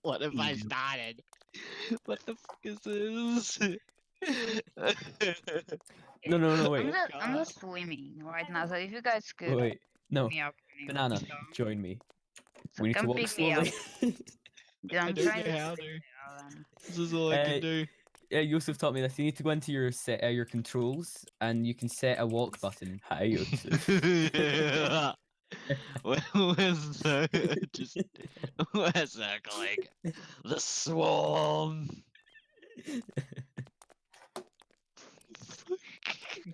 What if I Easy. started? What the fuck is this? No, I'm wait. just swimming right now, so if you guys could Wait. No. pick me up, Banana, so join me. so We need to come walk pick me up. slowly. Yeah, I I'm don't trying know to how swim to. now, and This is all I can do. Yeah, Yusuf taught me this. You need to go into your your controls, and you can set a walk button. Hi, Yusuf. Where's the just we're circling the swarm?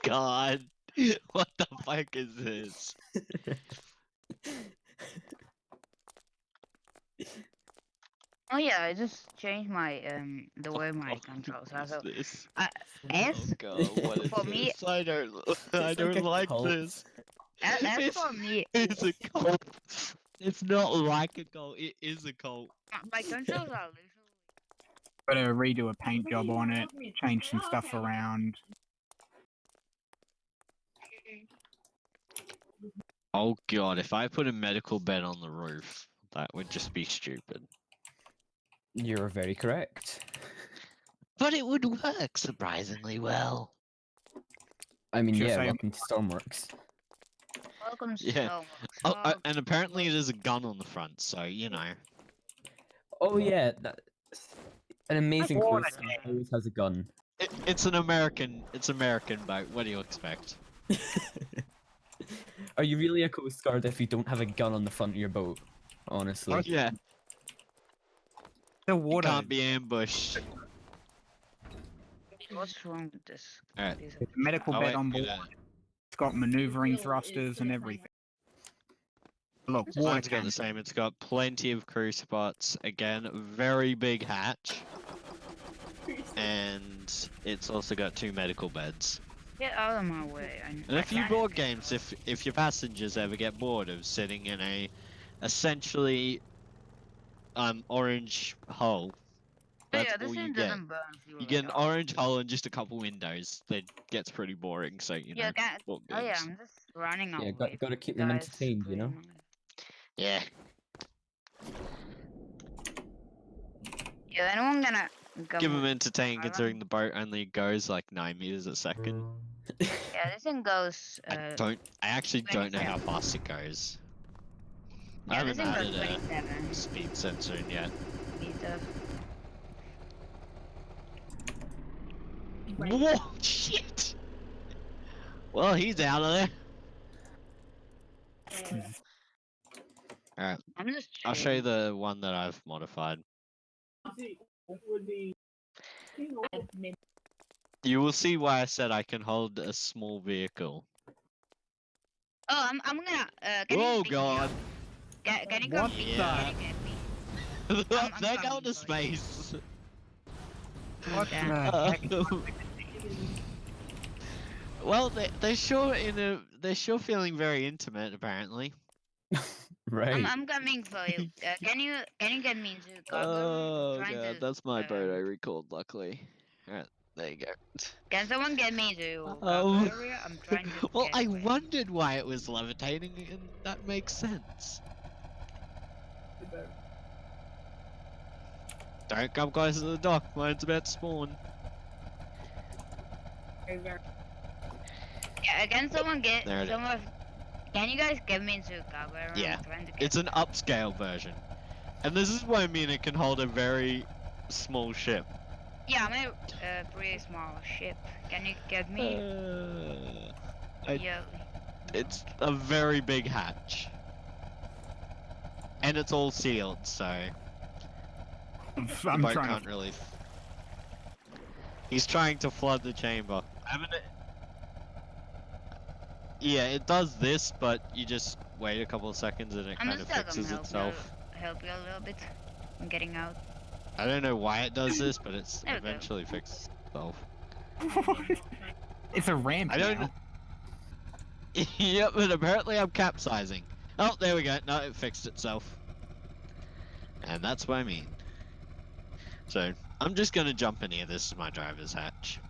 God, what the fuck is this? oh yeah, I just changed my the way my Oh, controls what are. is So this? I, S Oh God, what is for me, this? I don't It's like a like cult. this. S It's, for me, it's a cult. It's not like a cult. It is a cult. my controls are literally. Gotta redo a paint job on it, change some stuff around. Oh God, if I put a medical bed on the roof, that would just be stupid. You're very correct. But it would work surprisingly well. I mean, Just yeah, say- welcome to Stormworks. Welcome to Yeah. Stormworks. Oh, and apparently there's a gun on the front, so you know. Oh yeah, an amazing What Coast a Guard always has a gun. It's American boat. What do you expect? Are you really a Coast Guard if you don't have a gun on the front of your boat? Honestly. Yeah, The you water. can't be ambushed. What's wrong with this? Alright. These- There's a medical Oh, bed wait, on board. It's got maneuvering thrusters and everything. Look, water Mine's got the tank. same. It's got plenty of crew spots. Again, very big hatch. And it's also got 2 medical beds. Get out of my way. And a few board games if your passengers ever get bored of sitting in a essentially orange hull. That's yeah, this all you thing get. doesn't burn fuel. You get an at all. orange hull and just a couple windows. That gets pretty boring, so you know. Yeah, board oh yeah, games. I'm just running Yeah, away. gotta keep from them guys entertained, you know? screaming. Yeah. Yeah, anyone gonna come? Give them entertaining around? considering the boat only goes like 9 meters a second. Yeah, this thing goes. I actually don't know how fast it goes. I Yeah, this haven't thing goes added 27 a speed sensor in yet. meters. Whoa, shit! Well, he's out of there. Alright, I'm just. I'll show you chilling. the one that I've modified. You will see why I said I can hold a small vehicle. Oh, I'm gonna. Can Oh you pick me God! up? Can you come What pick the- me? Can you get me? They're coming going to for you. space. What Yeah. the heck? Well, they're sure feeling very intimate apparently. Right. I'm coming for you. Can you get me into cargo? Oh Trying God, to, that's my boat I um, recalled. Luckily, alright, there you go. Can someone get me to cargo Oh. area? I'm trying to. Well, get I away. wondered why it was levitating, and that makes sense. Don't come close to the dock. Mine's about to spawn. Yeah, can someone get There it is. someone? Can you guys get me into cargo area? Yeah, I'm trying to get. It's an upscale version, and this is what I mean. It can hold a very small ship. Yeah, I'm a pretty small ship. Can you get me? Yeah. It's a very big hatch, and it's all sealed, so the I'm boat trying can't to. really. He's trying to flood the chamber. Yeah, it does this, but you just wait a couple of seconds and it I'm kind of just fixes gonna itself. help you a little bit. I'm getting out. I don't know why it does this, but it's There we go. eventually fixes itself. It's a ramp. I don't. now. Yep, but apparently I'm capsizing. Oh, there we go. No, it fixed itself. And that's what I mean. So, I'm just gonna jump in here. This is my driver's hatch.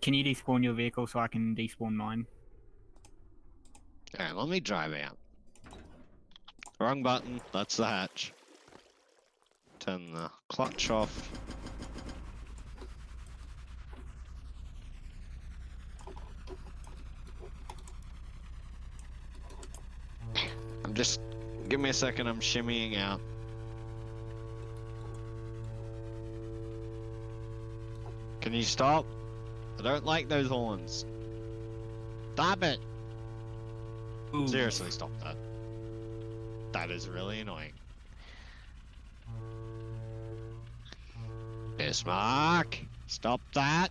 Can you despawn your vehicle so I can despawn mine? Alright, let me drive out. Wrong button, that's the hatch. Turn the clutch off. Give me a second, I'm shimmying out. Can you stop? I don't like those horns. Stop it! Ooh. Seriously, stop that. That is really annoying. Bismarck! Stop that!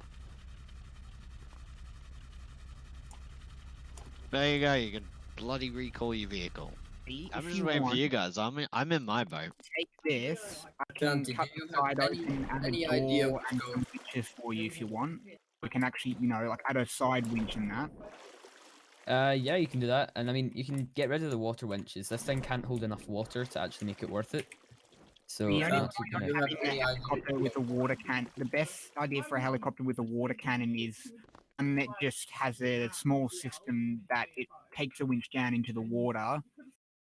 There you go, you can bloody recall your vehicle. I'm If just you waiting for want, you guys. I'm in my boat. take this. I can Shanti, cut do you the have side open, add any a idea door, what's and going some pictures for you if you want. We can actually, like add a side winch in that. Yeah, you can do that, and I mean, you can get rid of the water winches. This thing can't hold enough water to actually make it worth it. So The I'm only actually point gonna. of have having a any idea helicopter with a water can, the best idea for a helicopter with a water cannon is one that just has a small system that it takes a winch down into the water,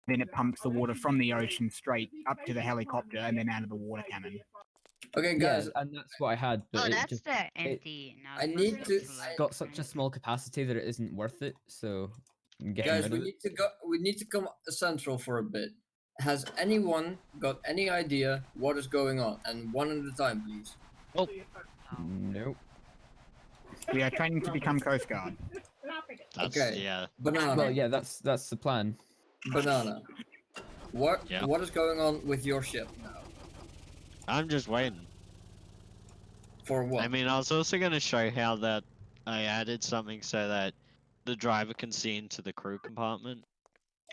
then it pumps the water from the ocean straight up to the helicopter and then out of the water cannon. Okay, Yeah, guys, and that's what I had, but Oh, it that's just the empty. No, I it's need not to- it's got such a small capacity that it isn't worth it. So I'm getting guys, rid we of it. need to go. We need to come central for a bit. Has anyone got any idea what is going on? And one at a time, please. Nope. We are training to become Coast Guard. That's, Okay. yeah. Banana. Well, yeah, that's the plan. Banana. What Yeah. What is going on with your ship now? I'm just waiting. For what? I mean, I was also going to show how that I added something so that the driver can see into the crew compartment.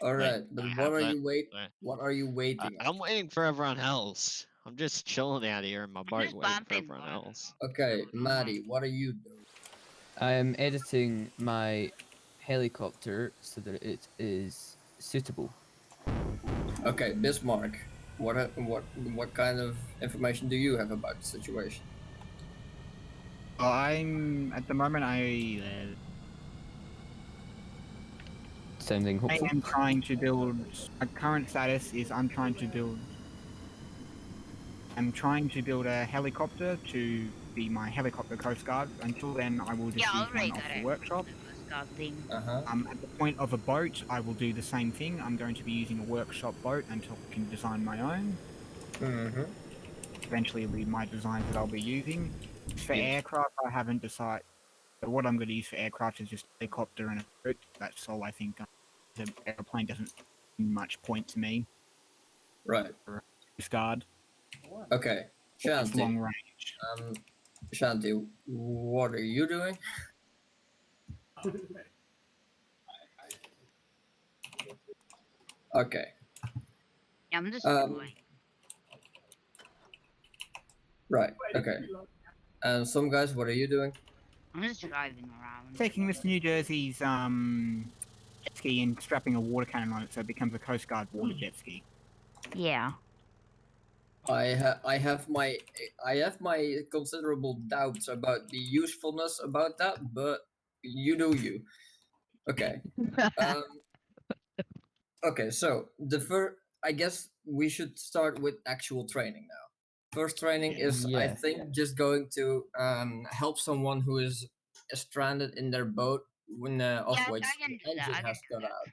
All Wait, right, but I what have are that. you wait? Wait. What are you waiting? I'm waiting for everyone else. I'm just chilling out here in my boat just waiting for bumping everyone one. else. Okay, Maddie, what are you doing? I am editing my helicopter so that it is suitable. Okay, Bismarck. What kind of information do you have about the situation? I'm at the moment. Sounding I hopeful. am trying to build. My current status is I'm trying to build a helicopter to be my helicopter coast guard. Until then, I will just Yeah, I use already one off got the it. workshop. Scott thing. At the point of a boat, I will do the same thing. I'm going to be using a workshop boat until I can design my own. Mm-hmm. Eventually, it'll be my designs that I'll be using. For Yes. aircraft, I haven't decided. But what I'm going to use for aircraft is just a helicopter and a boat. That's all I think. The airplane doesn't mean much point to me. Right. Coast Guard. Okay. It's long Shanti. range. Shanti, what are you doing? Okay. Yeah, I'm just Um, going. Right. Okay. And some guys, what are you doing? I'm just driving around. Taking this New Jersey's jet ski and strapping a water cannon on it so it becomes a Coast Guard water jet ski. Yeah. I have my considerable doubts about the usefulness about that, but you do you. Okay. Um, okay. So I guess we should start with actual training now. First training is, I Yeah. think, just going to help someone who is stranded in their boat when of Yeah, which I can the do that. engine I can has do got that. out.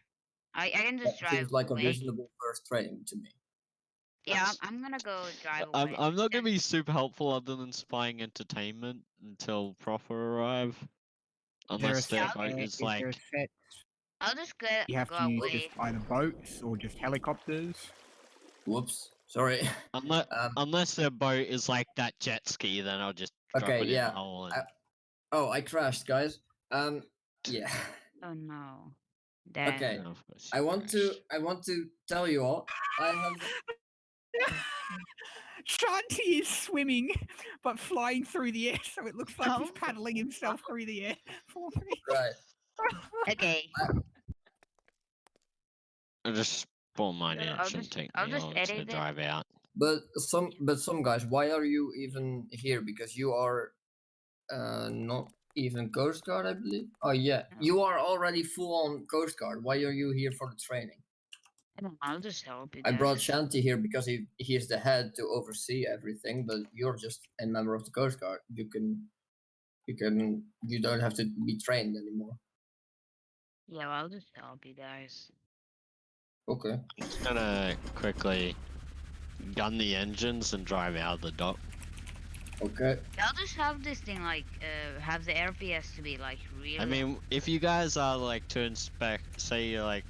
I can That just drive seems like a away. reasonable first training to me. Yeah, I'm gonna go drive I'm away. not gonna Then- be super helpful other than supplying entertainment until Proper arrive. Unless Is there their a boat set- is is there a like set I'll just go you have go to use away. just either boats or just helicopters? Whoops. Sorry. unless Um, unless their boat is like that jet ski, then I'll just drop Okay, it in yeah. the hole and oh, I crashed, guys. Yeah. Oh no. Damn. Okay. Oh, of course I you want to tell you all. I have. Shanti is swimming, but flying through the air, so it looks like he's Oh. paddling himself through the air for me. Right. Okay. I'll just spawn mine in. It I'll shouldn't just- take I'll me just long to edit it. drive out. But some guys, why are you even here? Because you are not even Coast Guard, I believe. Oh yeah, you are already full on Coast Guard. Why are you here for the training? I'll just help you I guys. brought Shanti here because he is the head to oversee everything, but you're just a member of the Coast Guard. You don't have to be trained anymore. Yeah, well, I'll just help you guys. Okay. I'm just gonna quickly gun the engines and drive out of the dock. Okay. I'll just have this thing like have the RPS to be like really. I mean, if you guys are like to inspect, say you're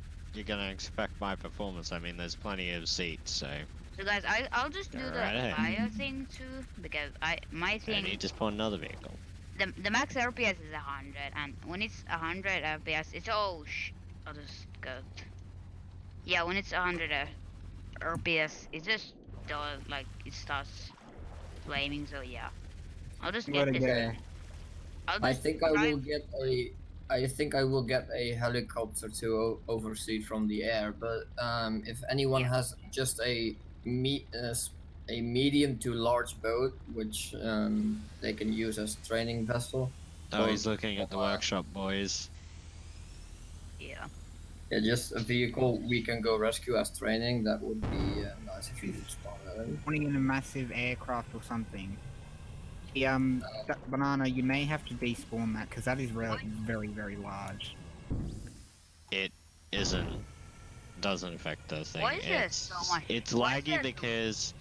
gonna inspect my performance, I mean, there's plenty of seats, so So guys, I'll just do Go the right ahead. fire thing too because my and thing you just put another vehicle. the max RPS is 100 and when it's 100 RPS it's I'll just go. Yeah, when it's 100 RPS it just does like it starts flaming. So yeah, I'll just You get gotta this. Okay. I'll I just think I will drive- get a. I think I will get a helicopter to oversee from the air. But if anyone Yeah. has just a a medium to large boat, which they can use as training vessel. Oh, or- he's looking at the or, workshop, boys. Yeah. Yeah, just a vehicle we can go rescue as training. That would be nice if you would spawn that in. Putting in a massive aircraft or something. The that banana, you may have to despawn that because that is very, very large. It isn't. Doesn't affect the thing. Why is there so much- It's why is laggy there so- because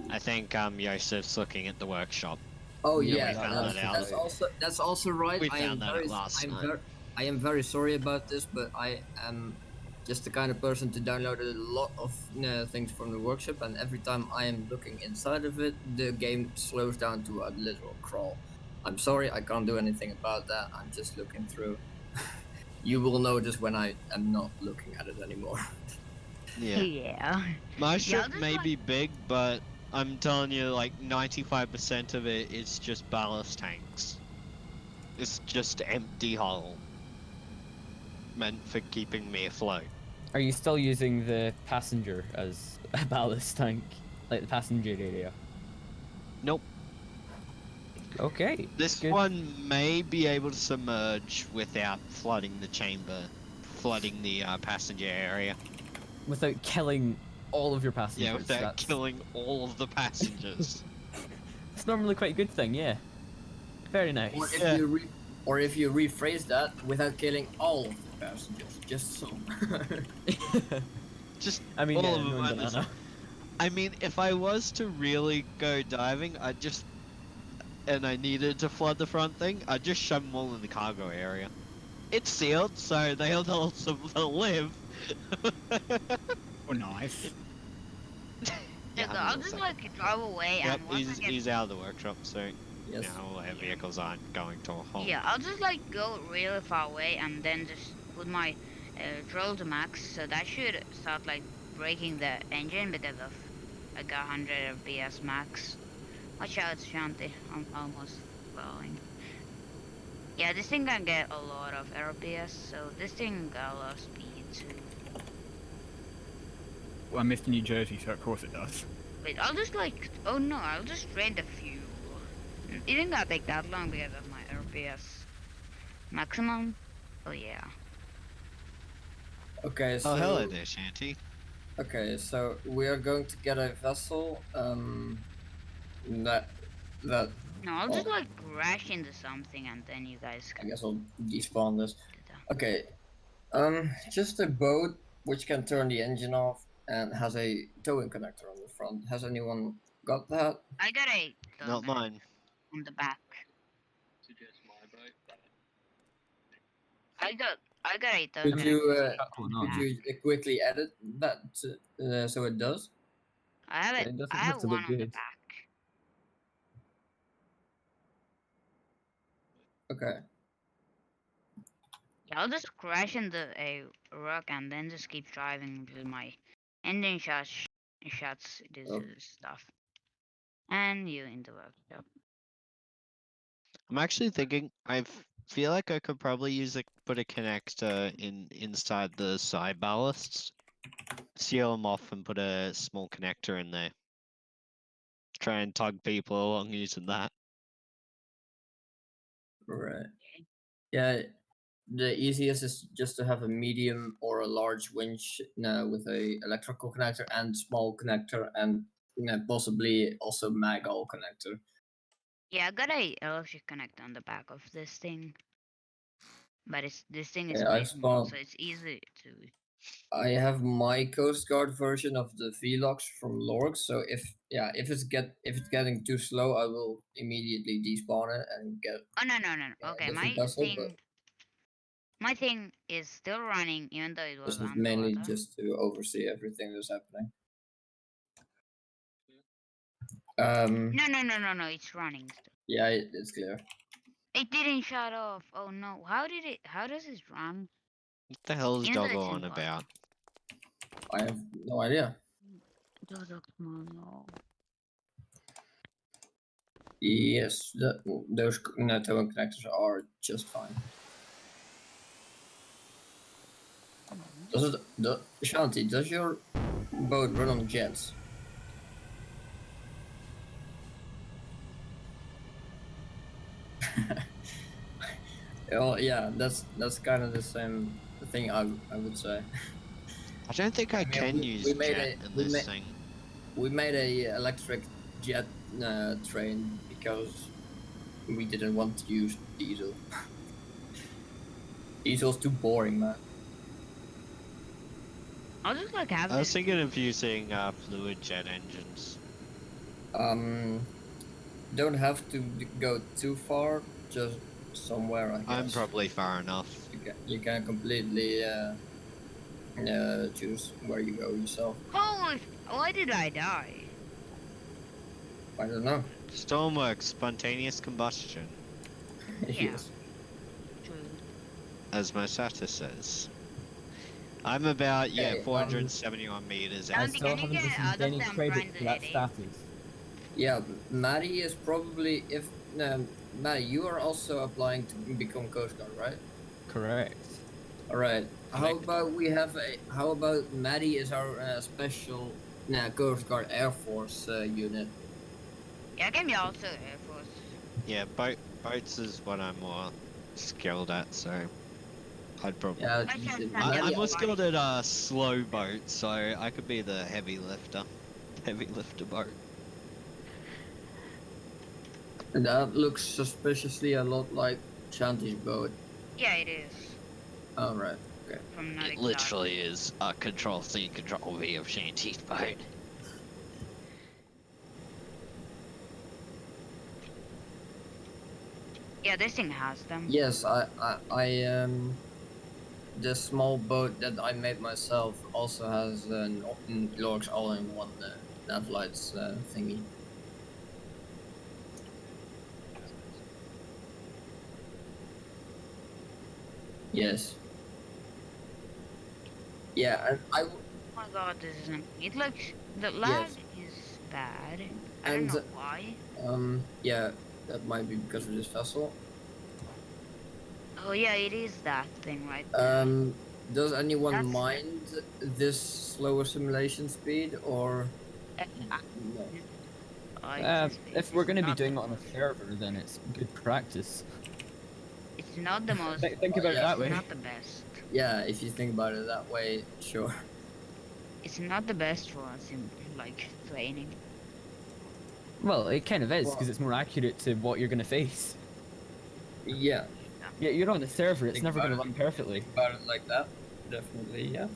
I think Yosef's looking at the workshop. Oh Yeah, yeah, we found that's, that out. that's also right. We I am found that very, last I'm night. very, I am very sorry about this, but I am just the kind of person to download a lot of things from the workshop, and every time I am looking inside of it, the game slows down to a literal crawl. I'm sorry, I can't do anything about that. I'm just looking through. You will notice when I am not looking at it anymore. Yeah. Yeah. My Yeah, ship this may one- be big, but I'm telling you, like 95% of it is just ballast tanks. It's just empty hull. Meant for keeping me afloat. Are you still using the passenger as a ballast tank? Like the passenger area? Nope. Okay. This good. one may be able to submerge without flooding the chamber, flooding the passenger area. Without killing all of your passengers. Yeah, without that's, killing all of the passengers. It's normally quite a good thing, yeah. Very nice. Or if Yeah. you rephrase that without killing all of the passengers, just some. Just I mean, all yeah, of them. no and banana. I mean, if I was to really go diving, and I needed to flood the front thing, I'd just shove them all in the cargo area. It's sealed, so they'll live. Oh, nice. Yeah, hang on I'll a just second. like drive away Yep, and once I get he's out of the workshop, so Yes. now our vehicles aren't going to a halt. yeah, I'll just like go really far away and then just put my troll to max. So that should start like breaking the engine because of like 100 FPS max. Watch out, Shanti. I'm almost falling. Yeah, this thing can get a lot of RPS, so this thing got a lot of speed too. Well, I missed New Jersey, so of course it does. Wait, I'll just like, oh no, I'll just drain the fuel. It didn't gonna take that long because of my RPS maximum. Oh yeah. Okay, so Oh, hello there, Shanty. okay, so we are going to get a vessel. That No, I'll just Oh. like crash into something and then you guys I can guess I'll despawn this. do that. Okay, just a boat which can turn the engine off and has a towing connector on the front. Has anyone got that? I got a Not mine. on the back. I got a Could you Going could on. you quickly edit that so it does? I have It it. doesn't I have have to look one on the good. back. Okay. Yeah, I'll just crash into a rock and then just keep driving until my engine shuts this Oh. stuff. And you in the workshop. I'm actually thinking. Feel like I could probably put a connector inside the side ballasts, seal them off, and put a small connector in there. Try and tug people along using that. Right. Yeah, the easiest is just to have a medium or a large winch with a electrical connector and small connector, and possibly also mag-all connector. Yeah, I got a electric connect on the back of this thing, but this thing is Yeah, quite I've small, spawned. so it's easy to. I have my Coast Guard version of the Velox from Lorg, so if it's getting too slow, I will immediately despawn it and get Oh no. a Okay, different vessel. But my thing is still running even though it this was is mainly underwater. just to oversee everything that's happening. No. It's running still. Yeah, it's clear. It didn't shut off. Oh no. How did it? How does it run? What the hell is Even though Doggo it's in on park. about? I have no idea. No. Yes, those towing connectors are just fine. Shanti, does your boat run on jets? Oh yeah, that's kind of the same thing I would say. I don't think I mean, can use jet in this thing. We made a electric jet train because we didn't want to use diesel. Diesel's too boring, man. I'll just like have I was this. thinking of using fluid jet engines. Don't have to go too far, just somewhere, I guess. I'm probably far enough. You can completely choose where you go yourself. Holy! Why did I die? I don't know. Stormworks, spontaneous combustion, Yeah. Yes. True. as my status says. I'm about, Okay, 471 meters I out. Santi, still can you haven't get received out of any them credit trying for to that edit? status. Yeah, Maddie is probably Maddie, you are also applying to become Coast Guard, right? Correct. All right. How Correct. about how about Maddie is our special Coast Guard Air Force unit? Yeah, I can be also Air Force. Yeah, boats is what I'm more skilled at, so I'd probably. Yeah, I said I'm Maddie. more Santi, skilled at slow boats, so I could be the heavy lifter boat. That looks suspiciously a lot like Shanti's boat. Yeah, it is. All right. Okay. From Nordic. It literally is a Control C, Control V of Shanty's boat. Yeah, this thing has them. Yes, the small boat that I made myself also has an Lorx all-in-one nav lights thingy. Yes. Yeah, and Oh my god, this isn't. It looks. The lag is bad. I don't And, know why. yeah, that might be because of this vessel. Oh yeah, it is that thing right there. Does anyone That's it. mind this slower simulation speed or no? If we're going to be doing it on a server, then it's good practice. It's not the most. Think about it yeah. that way. It's not the best. Yeah, if you think about it that way, sure. It's not the best for us in like training. Well, it kind of is, because Well- it's more accurate to what you're going to face. Yeah, Yeah, you're on a server, it's Think never going to about run perfectly. about it like that, definitely, yeah.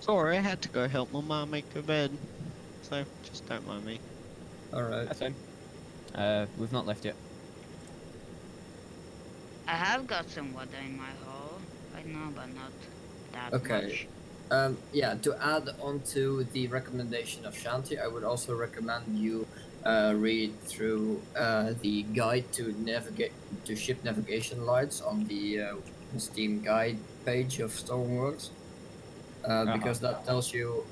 Sorry, I had to go help my mom make her bed. So, just don't mind me. Alright. That's fine. We've not left yet. I have got some water in my hole right now, but not that Okay. much. Yeah, to add on to the recommendation of Shanti, I would also recommend you read through the guide to ship navigation lights on the Steam guide page of Stormworks. because that tells you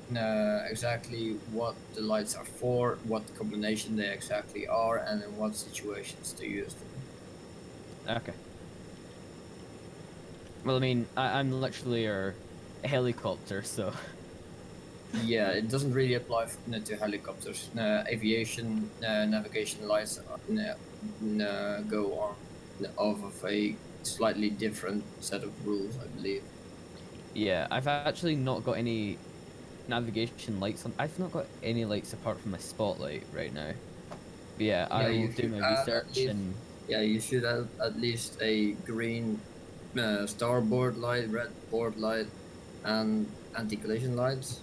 exactly what the lights are for, what combination they exactly are, and in what situations to use them. Okay. Well, I mean, I'm literally a helicopter, so Yeah, it doesn't really apply to helicopters. Aviation navigation lights go on off of a slightly different set of rules, I believe. yeah, I've actually not got any navigation lights on. I've not got any lights apart from my spotlight right now. But yeah, I Yeah, will you do should my add at research least. and Yeah, you should add at least a green starboard light, red port light, and anti-collision lights.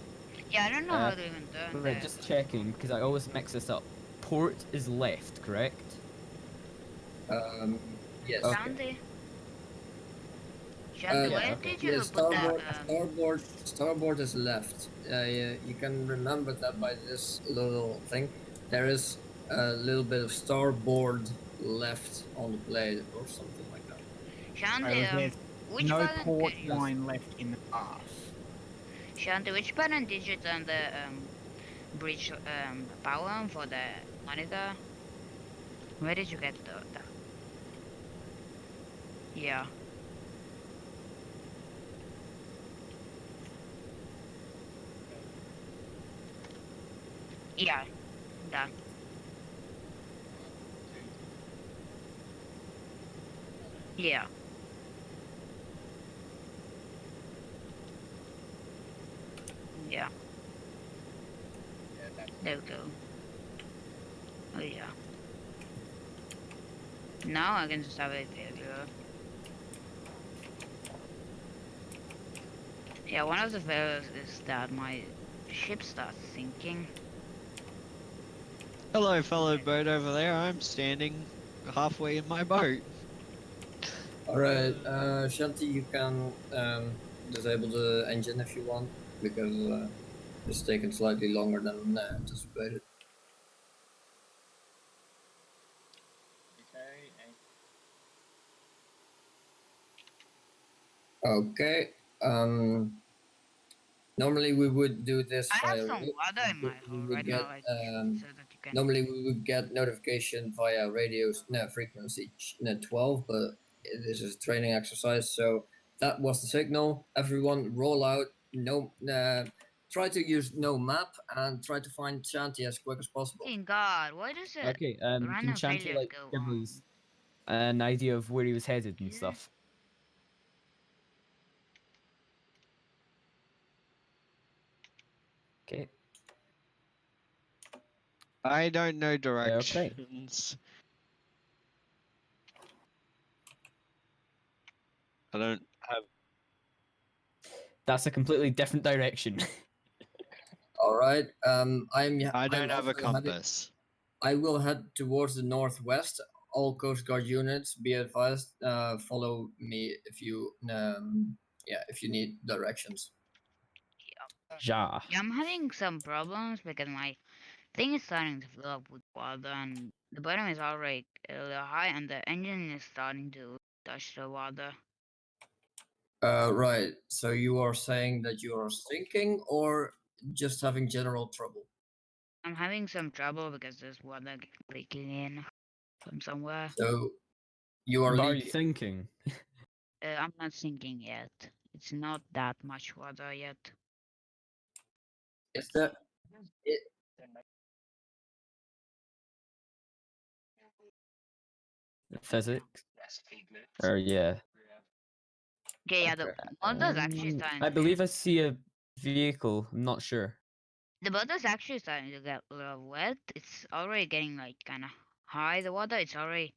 Yeah, I don't know how to even turn right, that. just checking because I always mix this up. Port is left, correct? Yes. Okay. Shanti? Shanti, Yeah, where okay. did Yeah, you put the starboard is left. You can remember that by this little thing. There is a little bit of starboard left on the plate or something like that. Shanti, There's which no button port did you wine left in the glass. Shanti, which button did you turn the bridge power on for the monitor? Where did you get the yeah. Yeah, that. Yeah. Yeah. There we go. Oh yeah. Now I can just have a failure. Yeah, one of the failures is that my ship starts sinking. Hello, fellow boat over there. I'm standing halfway in my boat. All right, Shanti, you can disable the engine if you want because it's taken slightly longer than anticipated. Okay. Normally we would do this I have via some water in my we hole would right get now, like so that you can. normally we would get notification via radio frequency 12, but this is a training exercise, so that was the signal. Everyone roll out. No, try to use no map and try to find Shanti as quick as possible. Thank God, why does a Okay. Can random Shanti failure like go give on? us an idea of where he was headed and Yeah. stuff? Okay. I don't know Okay. directions. I don't have. That's a completely different direction. All right. I I'm don't have a also heading. compass. I will head towards the northwest. All Coast Guard units, be advised, follow me if you need directions. Ja. Yeah, I'm having some problems because my thing is starting to fill up with water and the bottom is already a little high and the engine is starting to touch the water. Right. So you are saying that you are sinking or just having general trouble? I'm having some trouble because there's water leaking in from somewhere. So you are But are you leaking. thinking? I'm not sinking yet. It's not that much water yet. Is that it? Physics? Or yeah. Okay, yeah, the Okay. water's actually starting I to believe I see a vehicle. I'm not sure. the water's actually starting to get a little wet. It's already getting like kind of high. The water, it's already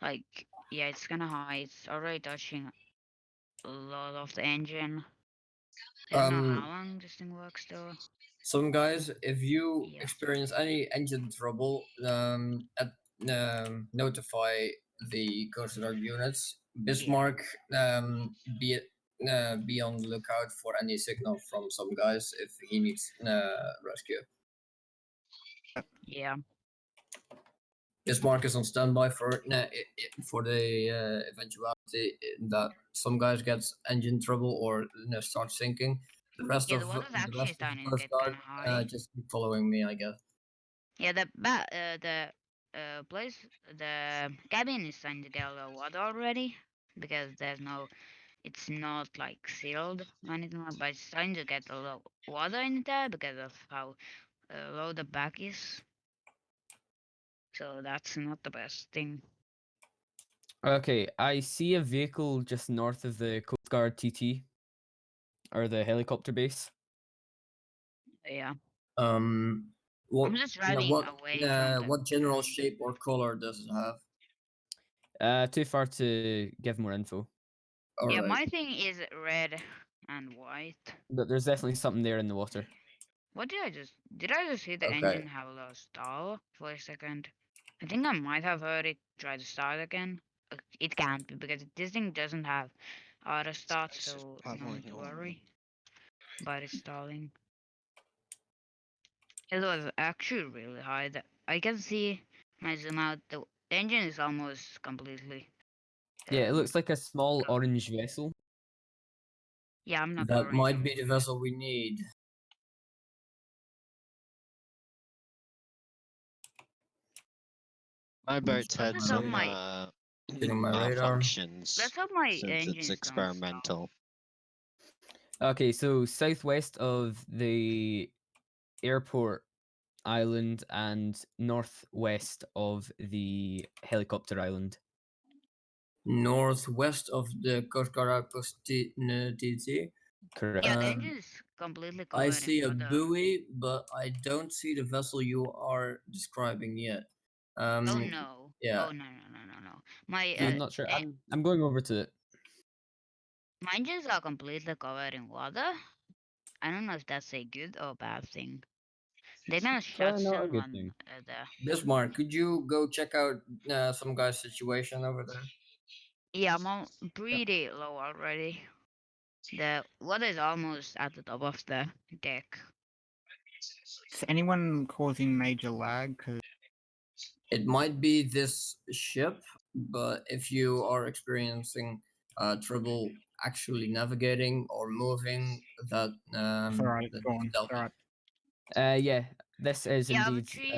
like yeah, it's kind of high. It's already touching a lot of the engine. I don't know how Um, long this thing works though. some guys, if you Yeah. experience any engine trouble, notify the Coast Guard units. Bismarck, be on the lookout for any signal from some guys if he needs rescue. Yeah. Bismarck is on standby for the eventuality that some guys get engine trouble or start sinking. The rest Yeah, of the water's the actually rest of the starting to Coast get kind Guard, of high. just keep following me, I guess. Yeah, the place, the cabin is starting to get a little water already because there's no, it's not like sealed or anything like, but it's starting to get a little water in there because of how low the back is. So that's not the best thing. Okay, I see a vehicle just north of the Coast Guard TT, or the helicopter base. Yeah, What I'm just you know, driving away from the what general ground. shape or color does it have? Too far to give more info, All Yeah, right. my thing is red and white. but there's definitely something there in the water. What did I just? Did I just hear the Okay. engine have a little stall for a second? I think I might have heard it try to start again. It can't be because this thing doesn't have auto start, so no need to worry about it stalling. It was actually really high. I can see when I zoom out. The engine is almost completely. Yeah, it Um, looks like a small covered. orange vessel. Yeah, I'm not That covering might them. be the vessel we need. My boat's Checking had Let's my hope some my Getting my radar. malfunctions let's hope my since it's engines don't stall. experimental. Okay, so southwest of the airport island and northwest of the helicopter island. Northwest of the Coast Guard outpost TT. Correct. Yeah, the Um, engine is completely I covered see in a water. buoy, but I don't see the vessel you are describing yet. Oh no! Yeah. Oh no! My I'm not sure. I'm going over to it. my engines are completely covered in water. I don't know if that's a good or bad thing. They're gonna shut Not a soon good when thing. Bismarck, could you go check out some guy's situation over there? Yeah, I'm pretty low already. The water is almost at the top of the deck. Is anyone causing major lag? 'Cause It might be this ship, but if you are experiencing trouble actually navigating or moving, that it's alright, it's that gone. delta. Alright. Yeah, this is Yeah, indeed I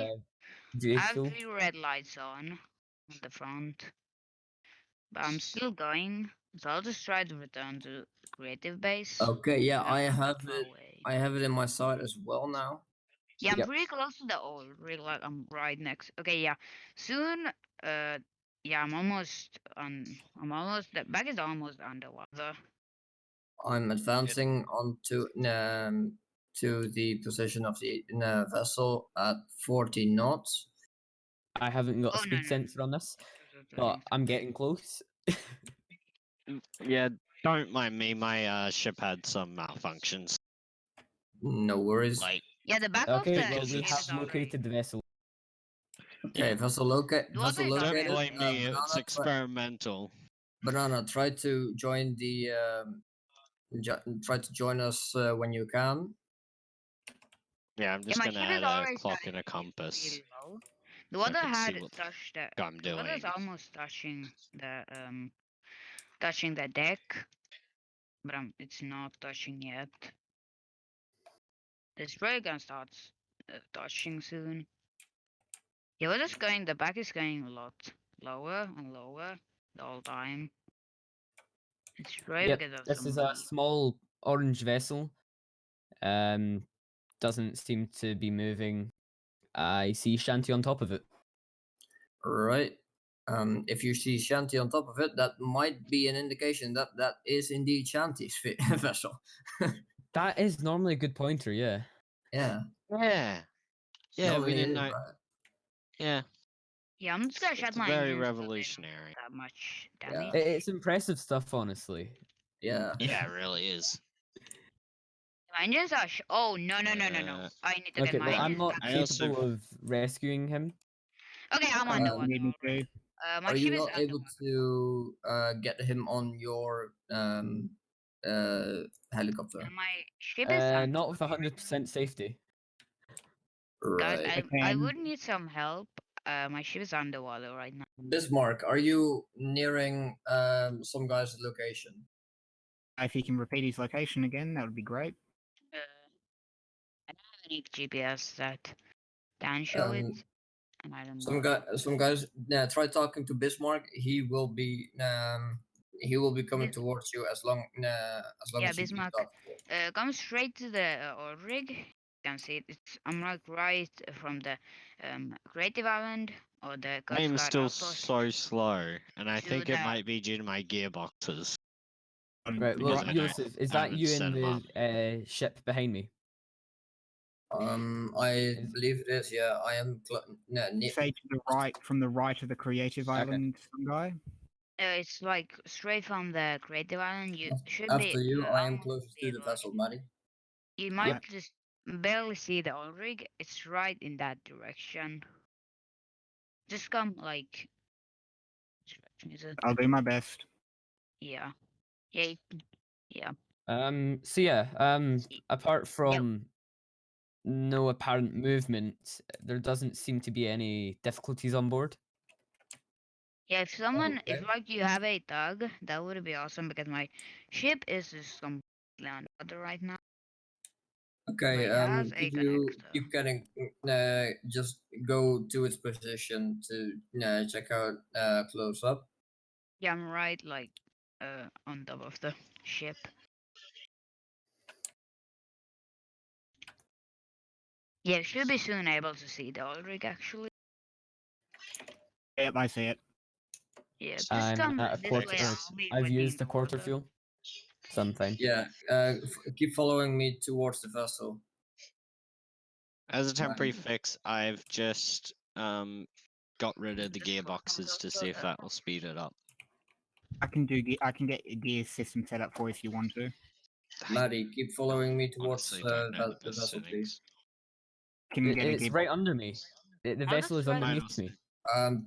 have vehicle. three red lights on the front, but I'm still going. So I'll just try to return to creative base. Okay, yeah, But I'm I not have that far it. away. I have it in my sight as well now. Yeah, I'm Yep. pretty close to the old. Really, like I'm right next. Okay, yeah. Soon, yeah, I'm almost on. I'm almost. The bag is almost underwater. I'm advancing onto to the position of the vessel at 40 knots. I haven't got a Oh no, speed sensor on this, no. but I'm getting close. Yeah, don't mind me. My ship had some malfunctions. No worries. Like, Yeah, the back of Okay, the well, we ship have is already. located the vessel. Okay, yeah. vessel The water is Don't already located. blame me. It's Banana, experimental. Banana, try to join the try to join us when you can. Yeah, I'm Yeah, just my gonna ship is add a already clock starting and a to get compass really low. The so I water can see had what touched the. I'm The water is doing. almost touching the deck, but it's not touching yet. It's probably gonna start touching soon. Yeah, we're just going. The back is going a lot lower and lower the whole time. It's probably Yep, because of this some is of a the. small orange vessel. Doesn't seem to be moving. I see Shanty on top of it. Right. If you see Shanty on top of it, that might be an indication that that is indeed Shanty's vessel. That is normally a good pointer, yeah. Yeah. Yeah. Yeah, we Normally it didn't is, know. right? Yeah, Yeah, I'm just gonna shut it's my very engines so they don't revolutionary. that much Yeah. damage. It's impressive stuff, honestly. Yeah. Yeah, it really is. My engines are. Oh no! Uh, I need to get Okay, my well, I'm engines not back. I also capable of rescuing him. Okay, I'm If underwater you need me already. to. My Are ship you is not able underwater. to get him on your helicopter? And my ship is Not with underwater. 100% safety. Guys, Right. I Okay. would need some help. My ship is underwater right now. Bismarck, are you nearing some guy's location? If he can repeat his location again, that would be great. unique GPS that can show it, Um, and I don't know. some guys, try talking to Bismarck. He will be coming Bis- towards you as long yeah, as you keep Bismarck, talking. come straight to the oil rig. You can see it. I'm like right from the Creative Island or the I Coast am Guard still outpost so slow, and I to think it the. might be due to my gearboxes Right. Well, because I don't Yusuf, is I that haven't you set in them up. the ship behind me? I Is- believe it is. Yeah, I am. Say to the right, from the right of the Creative Okay. Island, some guy. It's like straight from the Creative Island. You should be After you, I am almost closest be to the able vessel, Maddie. You might Yep. just barely see the oil rig. It's right in that direction. Just come like. which direction is it? I'll do my best. Yeah. Yeah. Yeah. So yeah. y- Apart Yep. from no apparent movement, there doesn't seem to be any difficulties on board. Yeah. If someone, if Okay. like you have a tug, that would be awesome because my ship is just completely on water right now. Okay. But it has a Could you connector. keep getting just go to its position to check out close up? Yeah, I'm right like on top of the ship. Yeah, you should be soon able to see the oil rig actually. Yep, I see it. Yeah, just I'm come at a this quarter. way. Or I'll be I've waiting in used a the quarter water. fuel. Something. Yeah. Keep following me towards the vessel. As a temporary Maddie. fix, I've just got rid of the Just gearboxes to see if that will speed it up. I can get a gear system set up for you if you want to. Maddie, keep following me towards Honestly, don't know the the best vessel, please. settings. Can get a It's gear. right under me. The I'll vessel just is try- underneath me.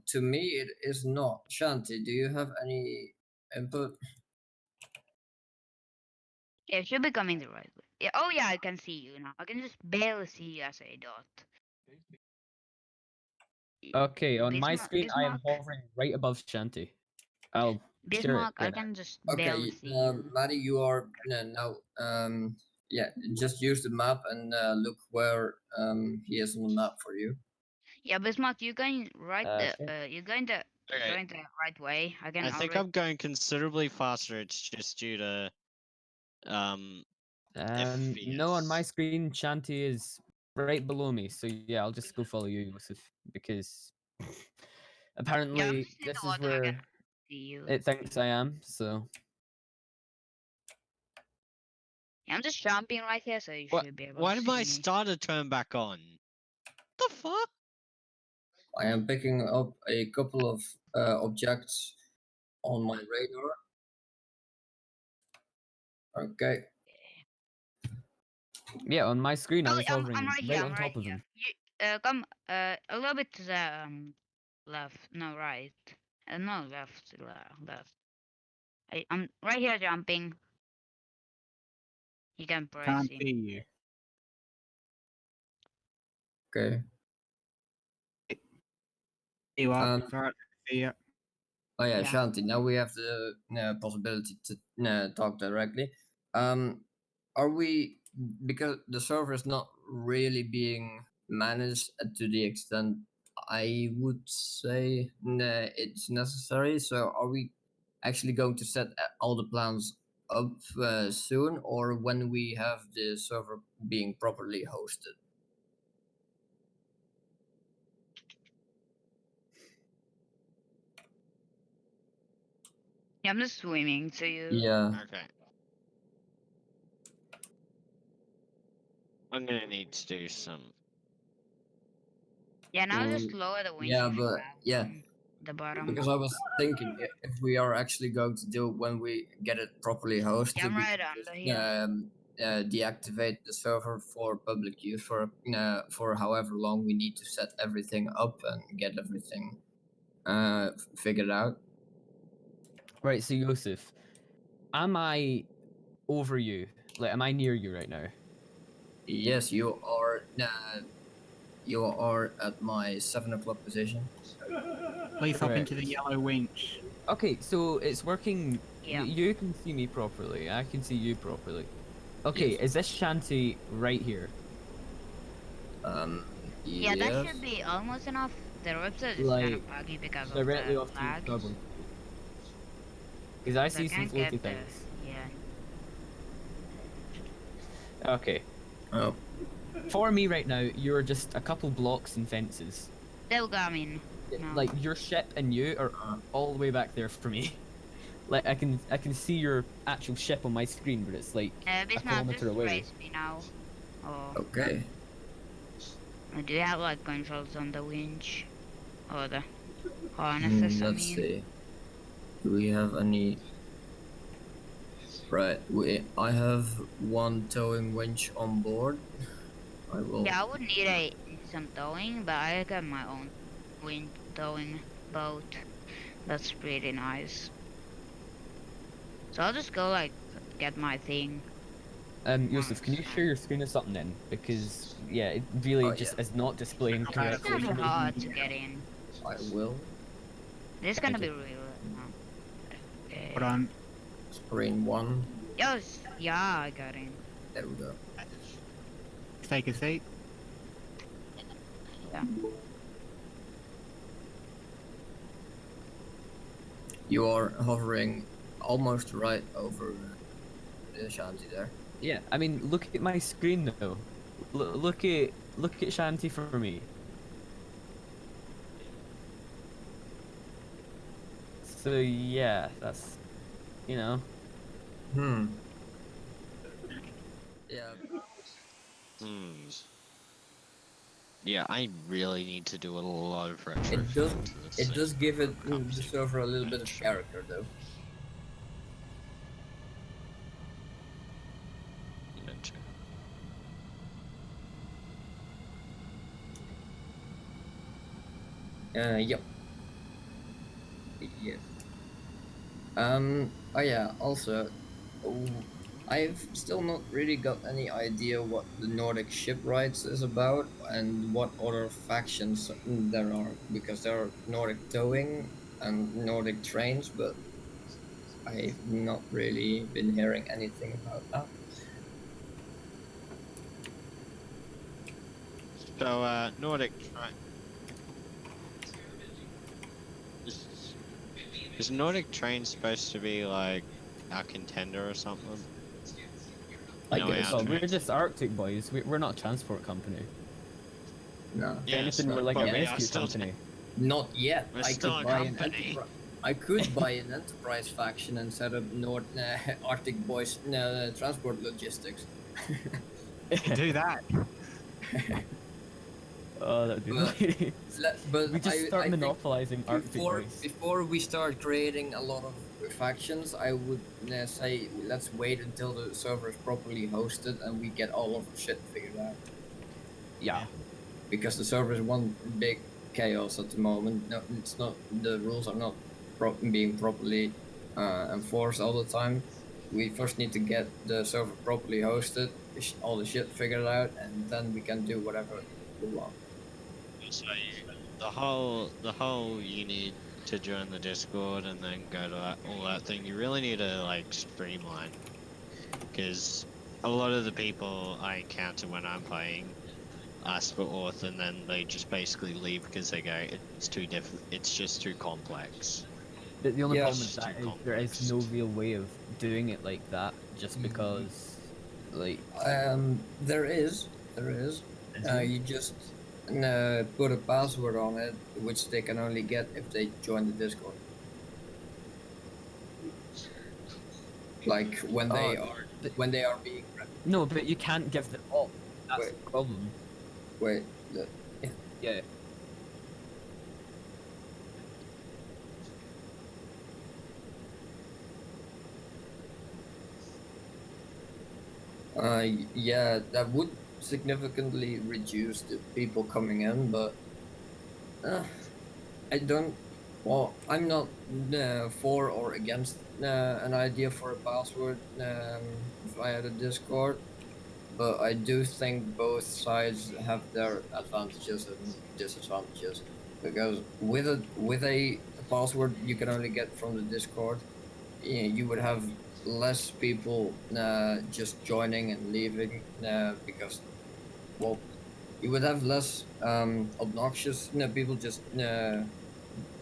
To me, it is not. Shanti, do you have any input? Yeah, it should be coming the right way. Yeah. Oh yeah, I can see you now. I can just barely see you as a dot. Okay, on my Bismarck, screen, I am Bismarck, hovering right above Shanty. I'll share it Bismarck. I right now. can just barely Okay, see you. Maddie, you are now. Yeah, just use the map and look where he is on the map for you. Yeah, Bismarck, you're going right. Okay. You're going the Okay. going the right way. I can I think already. I'm going considerably faster. It's just due to No, on my FPS. screen, Shanty is right below me. So yeah, I'll just go follow you, Yusuf, because Yeah, I'm apparently just in this the is water. I can where see you. it thinks I am. So Yeah, I'm just jumping right here, so you What? should be able Why to did see my me. starter turn back on? The fuck? I am picking up a couple of objects on my radar. Okay. yeah, on my screen, I Oh, was I'm hovering right here. right I'm on right top of here. him. You come a little bit to the left. No, right. No, left. Left. I'm right here jumping. You can probably Can't see see me. you. Okay. You up? Um, Sorry, see ya. Oh yeah, Yeah. Shanti. Now we have the possibility to talk directly. Are we, because the server is not really being managed to the extent I would say it's necessary? So are we actually going to set all the plans up soon, or when we have the server being properly hosted? Yeah, I'm just swimming to you. Yeah. Okay. I'm gonna need to do some. Yeah, now just lower the winch Yeah, if you but have yeah. on the bottom. Because I was thinking if we are actually going to do when we get it properly hosted, Yeah, I'm we right can under just, here. deactivate the server for public use for however long we need to set everything up and get everything figured out. Right, so Yusuf, am I over you? Like, am I near you right now? Yes, you are at my 7 o'clock position. Please hop Right. into the yellow winch. Okay, so it's working. Yeah. You can see me properly. I can see you properly. Okay, Yes. is this Shanty right here? Yeah, that yes. should be almost enough. The website is kind Like, of buggy because of directly the off to lag. Dublin. Because I So I see some can't floaty get the things. yeah. Okay. Oh, For me right now, you're just a couple blocks and fences. They'll come in. No. Like your ship and you are all the way back there for me. Like I can see your actual ship on my screen, but it's like a Bismarck, kilometer just away. raise me now. Oh, okay. do you have like controls on the winch or the harnesses? I Let's mean, see. Do we have any? Right. I have one towing winch on board. I will. yeah, I would need some towing, but I got my own wind towing boat. That's pretty nice. So I'll just go like get my thing. Yusuf, can you share your screen or something then? Because yeah, it really Oh, just yeah. is not displaying It's correctly gonna for be me. hard to get in. I will. This is Thank gonna be you. real. Okay. Hold on. Screen one. Yes, yeah, I got in. There we go. Take a seat. Yeah. You are hovering almost right over the shanty there. Yeah, I mean, look at my screen though. Look at Shanty for me. So yeah, that's you know. Hmm. Yeah. Hmm. Yeah, I really need to do a lot of retrofit. It does. to this It thing does give when it comes the to server a little bit of convention. character, though. Convention. Yep. Yeah. Oh yeah. Also, oh, I've still not really got any idea what the Nordic shipwrights is about and what other factions there are, because there are Nordic towing and Nordic trains, but I've not really been hearing anything about that. So, Nordic. Is, is Nordic Train supposed to be like our contender or something? I No, guess. our Well, we're trains- just Arctic boys. We're not a transport company. No. If Yes, anything, we're like but a we are rescue still company. Not yet. We're I still could a buy an company. enterprise. I could buy an enterprise faction and set up Arctic Boys transport logistics. Do that. Oh, that'd be But- nice. But We just start I think monopolizing Arctic before boys. before we start creating a lot of factions, I would say let's wait until the server is properly hosted and we get all of our shit figured out. Yeah. Because the server is one big chaos at the moment. No, it's not. The rules are not being properly enforced all the time. We first need to get the server properly hosted, all the shit figured out, and then we can do whatever we want. So the whole you need to join the Discord and then go to all that thing. You really need to like streamline, because a lot of the people I encounter when I'm playing ask for auth and then they just basically leave because they go it's too it's just too complex. The only Yeah. problem with that is there is no real way of doing it like that, just Mhm. because, like, There is. You just put a password on it, which they can only get if they join the Discord. Like when they are being. no, but you can't give them up. That's Wait. the problem. Wait. Yeah. Yeah, that would significantly reduce the people coming in, but I don't. Well, I'm not for or against an idea for a password via the Discord, but I do think both sides have their advantages and disadvantages. Because with a password you can only get from the Discord, you would have less people just joining and leaving because, well, you would have less obnoxious people just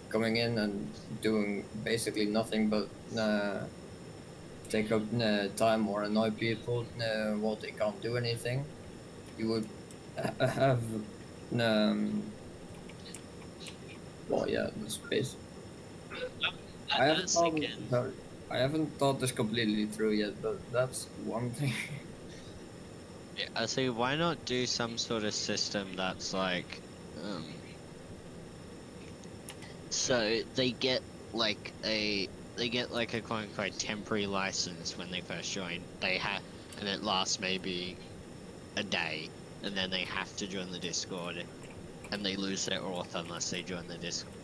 coming in and doing basically nothing but take up time or annoy people while they can't do anything. You would have well, yeah, the space. I haven't That's thought again. about, I haven't thought this completely through yet, but that's one thing. Yeah, I say, why not do some sort of system that's like, so they get like a quote unquote temporary license when they first join. They have, and it lasts maybe a day, and then they have to join the Discord, and they lose their auth unless they join the Discord.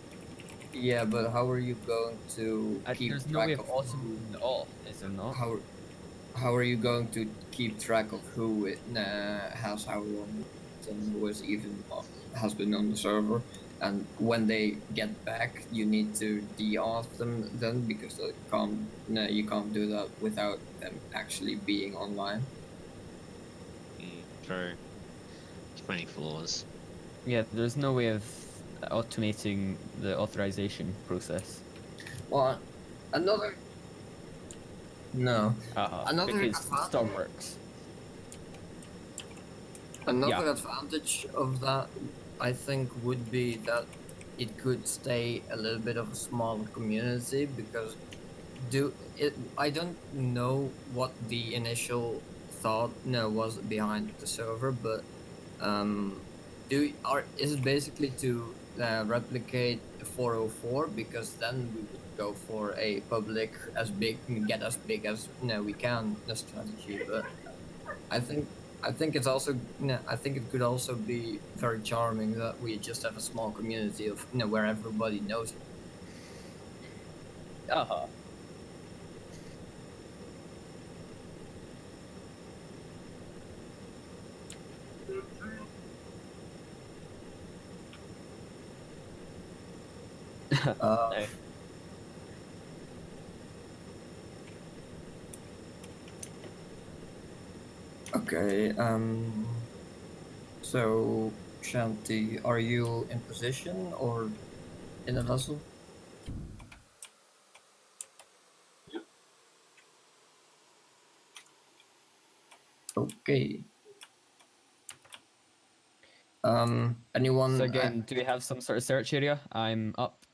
Yeah, but how are you going to keep There's no way track of of who? automating it off, is there not? How are you going to keep track of who has how long and who is even has been on the server? And when they get back, you need to de-auth them then because they can't. No, you can't do that without them actually being online. True. It's many flaws. Yeah, there's no way of automating the authorization process. Well, another no, another Because advantage. Storm works. Another advantage of that, I think, would be that it could stay a little bit of a smaller community because I don't know what the initial thought was behind the server, but is it basically to replicate 404 because then we would go for a public as big get as big as we can strategy, but I think I think it's also I think it could also be very charming that we just have a small community of where everybody knows. Uh, No. okay. So Shanti, are you in position or in a vessel? Okay. Anyone? So again, do we have some sort of search area? I'm up.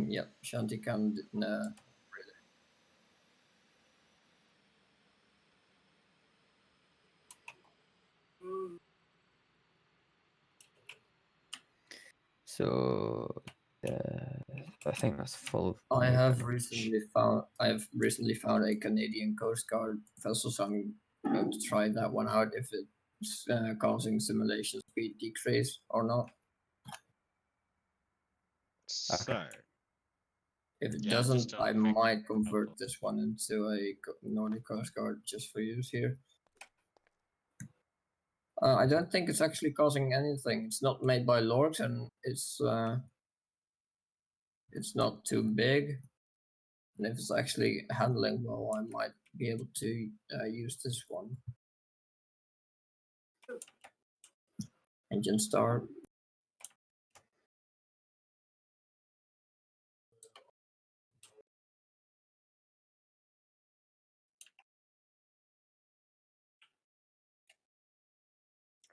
Yeah, Shanti can. So I think that's full. I have recently found a Canadian Coast Guard vessel, so I'm going to try that one out if it's causing simulation speed decrease or not. So, If it yeah, doesn't, just I quick. might convert this one into a Nordic Coast Guard just for use here. I don't think it's actually causing anything. It's not made by Lorgs, and it's not too big. And if it's actually handling well, I might be able to use this one. Engine start.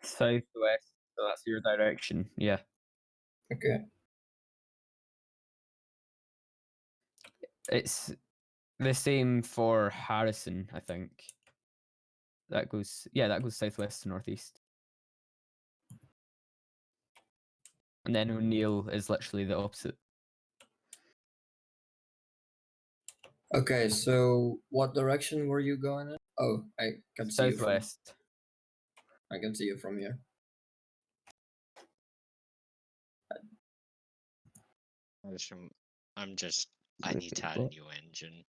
Southwest. So that's your direction. Yeah. Okay. It's the same for Harrison, I think. That goes southwest to northeast. And then O'Neill is literally the opposite. Okay, so what direction were you going in? Oh, I can see you from. Southwest. I can see you from here. I need to add a new engine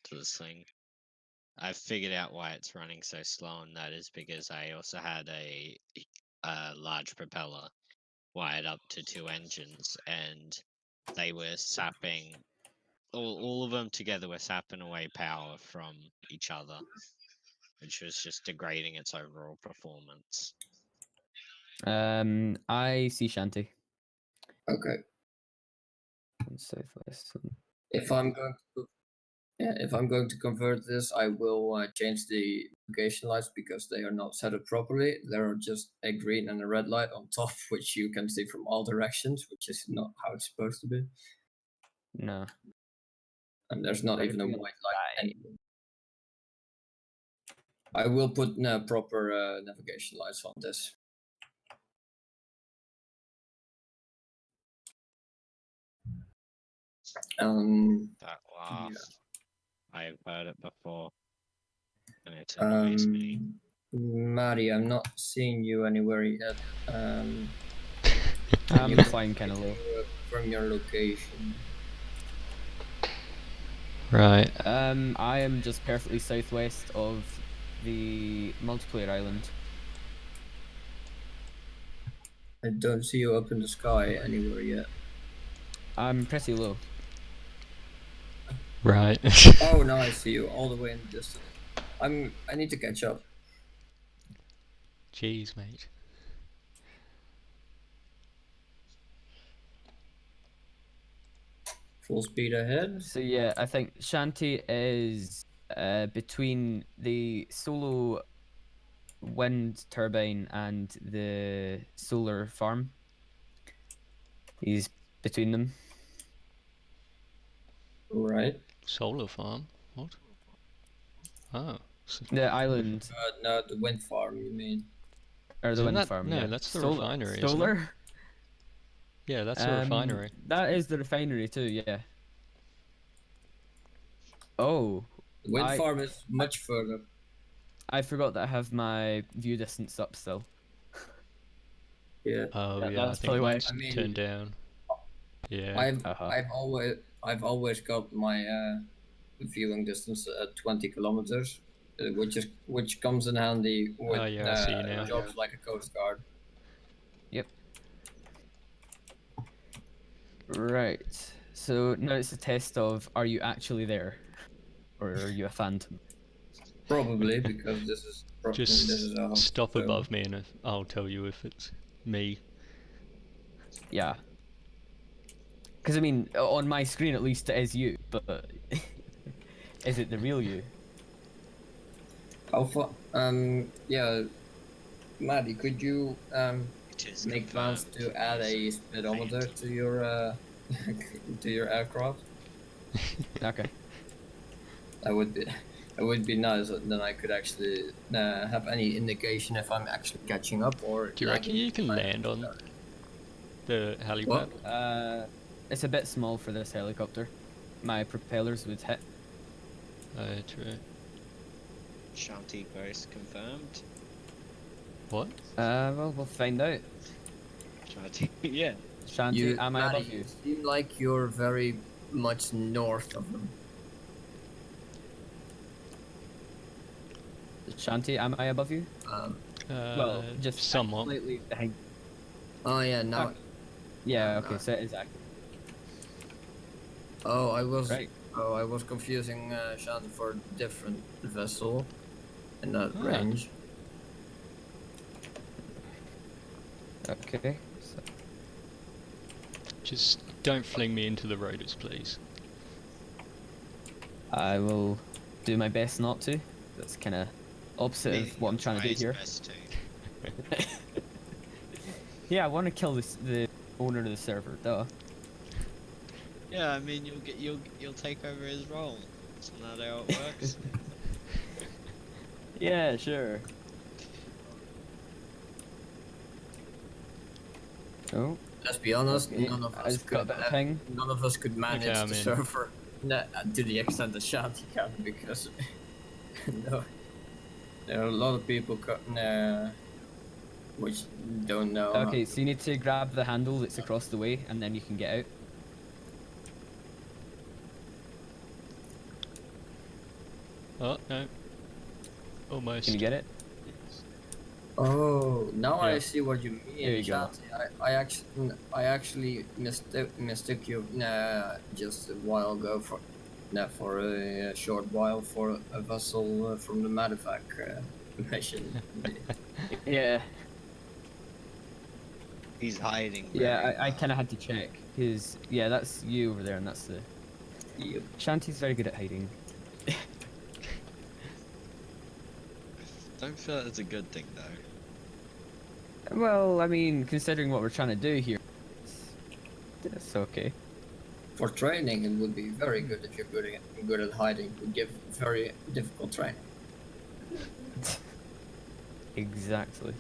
to this thing. I figured out why it's running so slow, and that is because I also had a large propeller wired up to 2 engines, and they were sapping. All of them together were sapping away power from each other. which was just degrading its overall performance. I see Shanty. Okay. Southwest. If I'm going to if I'm going to convert this, I will change the navigation lights because they are not set up properly. There are just a green and a red light on top, which you can see from all directions, which is not how it's supposed to be. No. And there's not Right, even a we got white light sky. anywhere. I will put proper navigation lights on this. That laugh, I've heard it before, and it annoys me. Maddie, I'm not seeing you anywhere yet. I'm you flying kind of low. From your location. Right. I am just perfectly southwest of the multiplayer island. I don't see you up in the sky anywhere yet. I'm pretty low. Right. Oh, now I see you all the way in the distance. I need to catch up. Jeez, mate. Full speed ahead. So yeah, I think Shanty is between the solo wind turbine and the solar farm. He's between them. Right. Solar farm? What? Oh. The island No, the wind farm, you mean? or the Isn't wind that- farm. no, Yeah, that's the Solar- refinery, isn't it? Solar. Yeah, that's the refinery. That is the refinery too. Yeah. Oh, The wind I- farm is much further. I forgot that I have my view distance up still. Yeah. Oh Yeah, yeah, I that's think probably why- mine's I mean- turned down. Yeah. I've always got my viewing distance at 20 kilometers, which comes in handy with Oh, yeah, I see you now. jobs like a coast guard. Yep. Right. So now it's a test of, are you actually there, or are you a phantom? Probably because this is this is Just a stop so- above me and I'll tell you if it's me. Yeah. Because I mean, on my screen at least it is you, but is it the real you? How far? Yeah, Maddie, could you It is make plans confirmed. to add a speedometer to your to your aircraft? Okay. That would be nice. Then I could actually have any indication if I'm actually catching up or. Do you reckon you can land on the helipad? What? It's a bit small for this helicopter. My propellers would hit. True. Shanty ghost confirmed. What? Well, we'll find out. Shanty, yeah. Shanty, am I Maddie, above you? seem like you're very much north of them. Shanty, am I above you? Well, just somewhat. slightly behind. Oh yeah, now. Yeah, okay, so it is accurate. Oh, I was. Right. Oh, I was confusing Shanty for a different vessel in that Ah. range. Okay. So, Just don't fling me into the rotors, please. I will do my best not to. That's kind of opposite of what I'm trying to do here. Yeah, I want to kill the owner of the server, duh. Yeah, I mean you'll take over his role. Isn't that how it works? Yeah, sure. Oh, Let's be honest, okay. none of I us just got a could. bit of ping. None of us could manage Okay, I'm the in. server to the extent that Shanty can because no, there are a lot of people which don't know. how Okay, to- so you need to grab the handle that's across the way, and then you can get out. Oh no. Almost. Can you get it? Oh, now I Yeah. see what you mean, There you go. Shanty. I actually mistook you just a while ago for for a short while for a vessel from the Madafac mission. Yeah, He's hiding. yeah, very I well. kind of had to check because yeah, that's you over there, and that's the Yep. Shanty's very good at hiding. Don't feel that's a good thing though. Well, I mean, considering what we're trying to do here, it's okay. For training, it would be very good if you're good at hiding. It would give very difficult training. Exactly.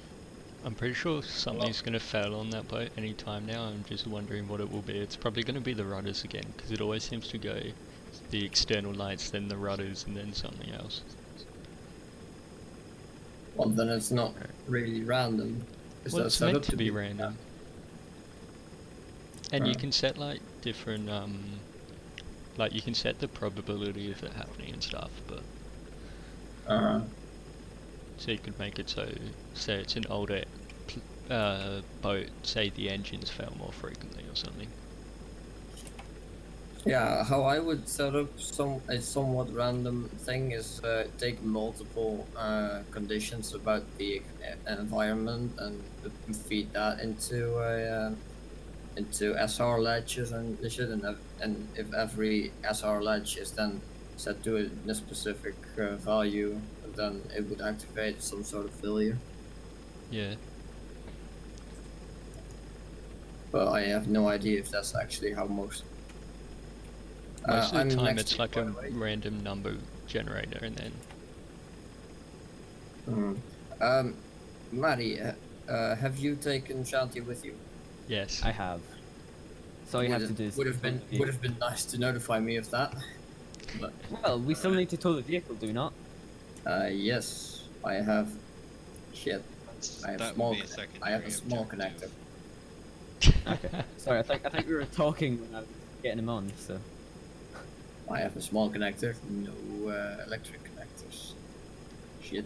I'm pretty sure something's going to fail on that boat any time now. I'm just wondering what it will be. It's probably going to be the rudders again, because it always seems to go the external lights, then the rudders, and then something else. Well, then it's not really random. Well, it's meant to be random. random. And you Right. can set like different, like you can set the probability of it happening and stuff, but so you could make it so, say it's an older boat, say the engines fail more frequently or something. Yeah, how I would set up a somewhat random thing is take multiple conditions about the environment and feed that into SR ledges and shit, and if every SR ledge is then set to a specific value, then it would activate some sort of failure. Yeah. But I have no idea if that's actually how most. Most of I'm the time next it's to like you, a by the way. random number generator and then... Maddie, have you taken Shanti with you? Yes. I have. So all you have to do is would have been nice to notify me of that. But Well, we still need to tow the vehicle, do we not? yes, I have. Shit, I have That small. would be a I have a secondary small connector. objective. Okay. Sorry, I think we were talking when I was getting him on. So I have a small connector. No electric connectors. Shit.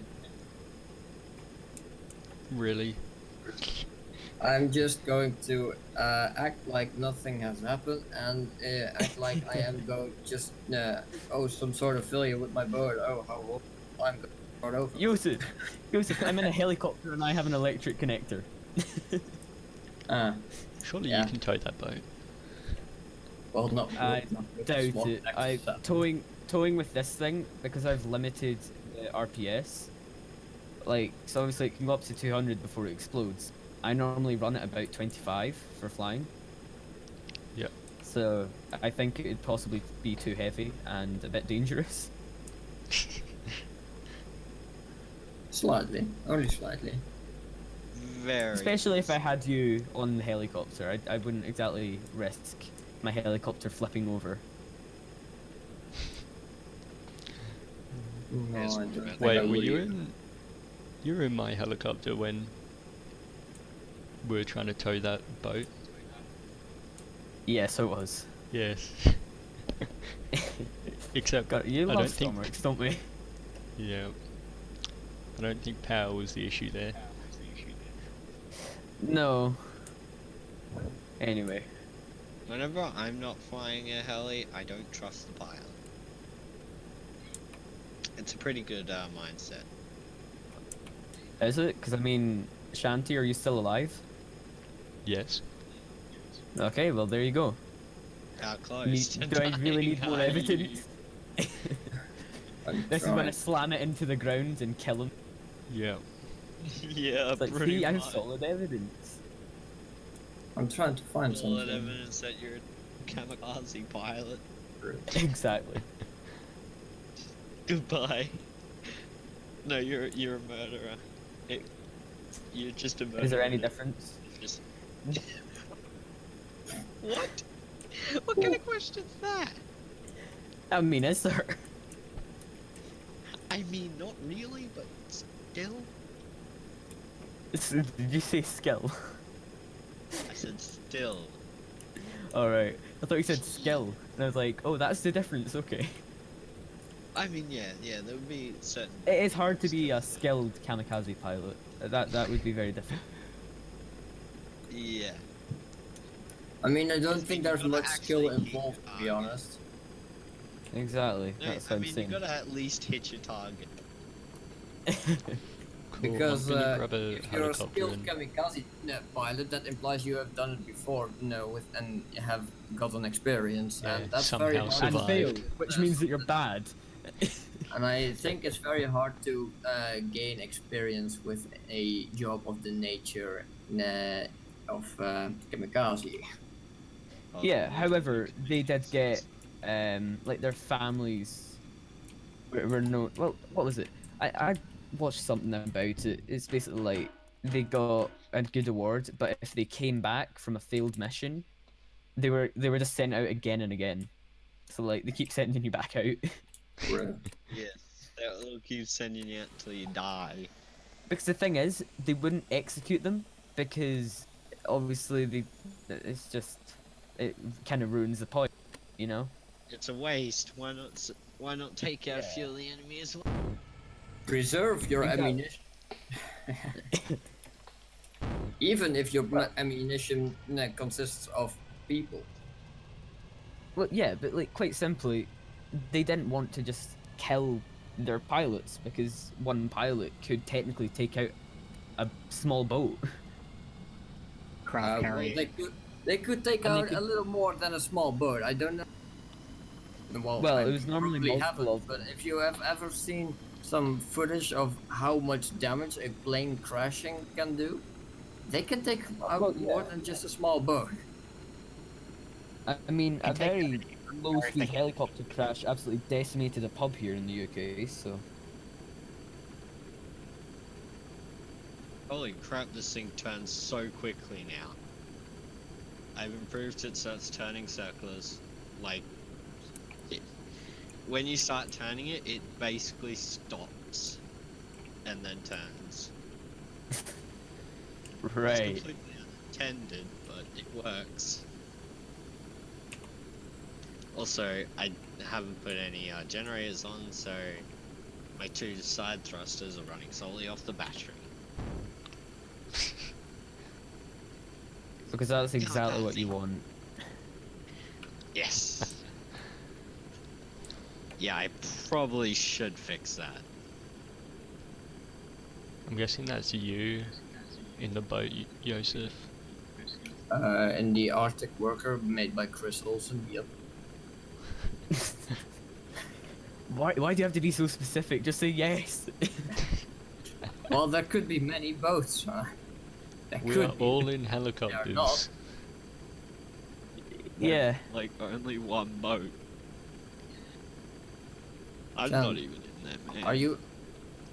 Really? I'm just going to act like nothing has happened and act like I am going just some sort of failure with my boat. Oh, how I'm going to start over. Yusuf, I'm in a helicopter and I have an electric connector. Surely Yeah. you can tow that boat. Well, not. I not with the doubt small it. connectors. Towing with this thing because I've limited the RPS. Like, so obviously it can go up to 200 before it explodes. I normally run at about 25 for flying. Yep. So I think it would possibly be too heavy and a bit dangerous. Slightly, only slightly. Very. Especially if I had you on the helicopter. I wouldn't exactly risk my helicopter flipping over. No, Yes, I don't wait, think I Wait, were would you either. in... You were in my helicopter when we were trying to tow that boat? Yes, it was. Yes. Except God, you I love don't think... Stormworks, don't we? Yeah. I don't think power was the issue there. No. Anyway. Whenever I'm not flying a heli, I don't trust the pilot. It's a pretty good mindset. Is it? Because I mean, Shanti, are you still alive? Yes. Okay, well there you go. How close? to Do I really need dying more are evidence? I'm This is when I trying. slam it into the ground and kill him. Yeah. you? Yeah, It's like, pretty see, I have much. solid evidence. I'm trying to find Solid something. evidence that you're a kamikaze pilot. Exactly. Goodbye. No, you're a murderer. You're just a murderer. Is there any difference? Just... What? What kind of question's that? I mean, is there? I mean, not really, but still. Did you say skill? I said still. Alright. I thought you said skill. And I was like, oh, that's the difference, okay. I mean, yeah, there would be certain. It is hard to be a skilled kamikaze pilot. That would be very different. Yeah. I mean, I don't Because think you there's gotta much skill actually keep, involved, to be honest. Exactly. No, That's I what I'm mean, you saying. gotta at least hit your target. Cool. Because I'm gonna grab a if you're a helicopter skilled and kamikaze pilot, that implies you have done it before, and have gotten experience, Yeah, and that's very somehow hard. And survived. failed, which means that you're bad. And I think it's very hard to gain experience with a job of the nature of kamikaze. Of Yeah, water however, they did nuclear get like their families were no, well, what was it? I watched something about it. It's basically like they got a good award, but if they came back from a failed mission, they were just sent out again and again. So like they keep sending you back out. Right. Yes, they'll keep sending you out till you die. Because the thing is, they wouldn't execute them because obviously it's just it kind of ruins the point, you know? It's a waste. Why not take out a few of the enemy as well? Preserve your Exactly. ammunition. Even if your ammunition consists of people. Well, yeah, but like quite simply, they didn't want to just kill their pilots because one pilot could technically take out a small boat. Craft Well, carrier. they could take And they out could- a little more than a small boat. I don't know. Well, I it was normally probably multiple haven't, of but them. if you have ever seen some footage of how much damage a plane crashing can do, they can take out Well, more yeah. than just a small boat. I mean, a And take very low-speed everything. helicopter crash absolutely decimated a pub here in the UK. So Holy crap, this thing turns so quickly now. I've improved it so it's turning circulars. Like, when you start turning it, it basically stops and then turns. It's right. completely unattended, but it works. Also, I haven't put any generators on, so my two side thrusters are running solely off the battery. Because that's exactly that what you thing. want. Yes! Yeah, I probably should fix that. I'm guessing that's you in the boat, Yosef. And the Arctic Worker made by Chris Olsen. Yep. Why do you have to be so specific? Just say yes. Well, there could be many boats. There We could are be. all in helicopters. not. Yeah. Like, only one boat. I'm Sam, not even in there, man. Are you?